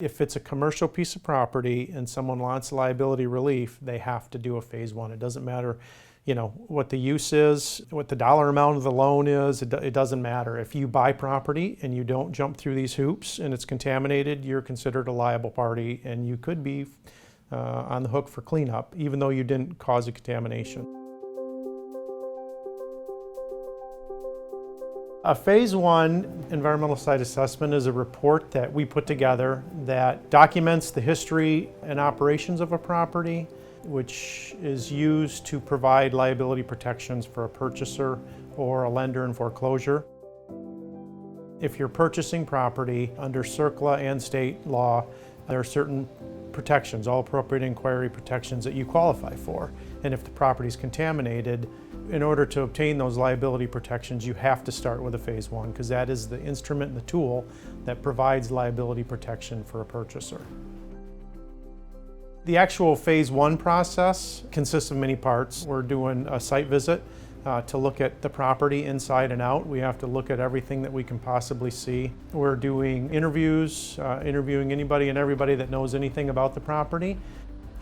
If it's a commercial piece of property and someone wants liability relief, they have to do a Phase I. It doesn't matter, what the use is, what the dollar amount of the loan is, it doesn't matter. If you buy property and you don't jump through these hoops and it's contaminated, you're considered a liable party and you could be on the hook for cleanup, even though you didn't cause a contamination. A Phase I environmental site assessment is a report that we put together that documents the history and operations of a property, which is used to provide liability protections for a purchaser or a lender in foreclosure. If you're purchasing property under CERCLA and state law, there are certain protections, all appropriate inquiry protections that you qualify for. And if the property is contaminated, in order to obtain those liability protections, you have to start with a Phase I, because that is the instrument and the tool that provides liability protection for a purchaser. The actual Phase I process consists of many parts. We're doing a site visit to look at the property inside and out. We have to look at everything that we can possibly see. We're doing interviews, interviewing anybody and everybody that knows anything about the property.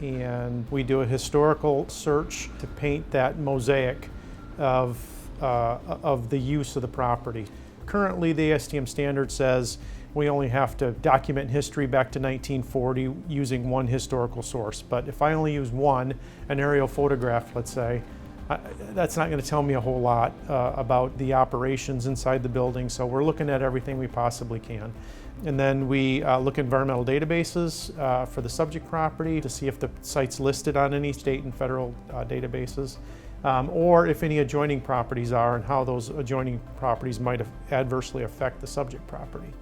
And we do a historical search to paint that mosaic of the use of the property. Currently, the ASTM standard says we only have to document history back to 1940 using one historical source. But if I only use one, an aerial photograph, let's say, that's not going to tell me a whole lot about the operations inside the building. So we're looking at everything we possibly can. And then we look at environmental databases for the subject property to see if the site's listed on any state and federal databases, or if any adjoining properties are and how those adjoining properties might adversely affect the subject property.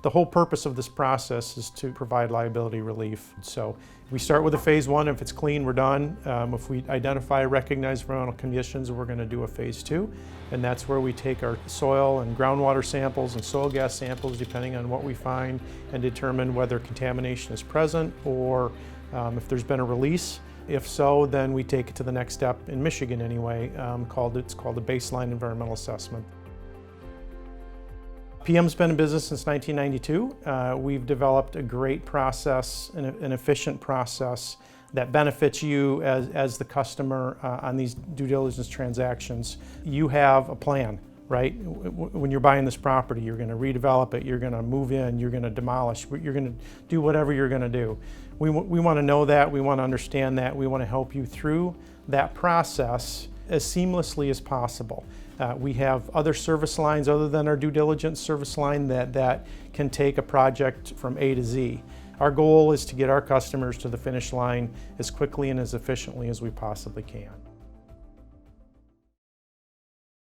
The whole purpose of this process is to provide liability relief. So we start with a Phase I. If it's clean, we're done. If we identify recognized environmental conditions, we're going to do a Phase II. And that's where we take our soil and groundwater samples and soil gas samples, depending on what we find, and determine whether contamination is present or if there's been a release. If so, then we take it to the next step, in Michigan anyway, it's called a baseline environmental assessment. PM's been in business since 1992. We've developed a great process, an efficient process that benefits you as the customer on these due diligence transactions. You have a plan, right? When you're buying this property, you're going to redevelop it, you're going to move in, you're going to demolish, you're going to do whatever you're going to do. We want to know that, we want to understand that, we want to help you through that process as seamlessly as possible. We have other service lines other than our due diligence service line that can take a project from A to Z. Our goal is to get our customers to the finish line as quickly and as efficiently as we possibly can.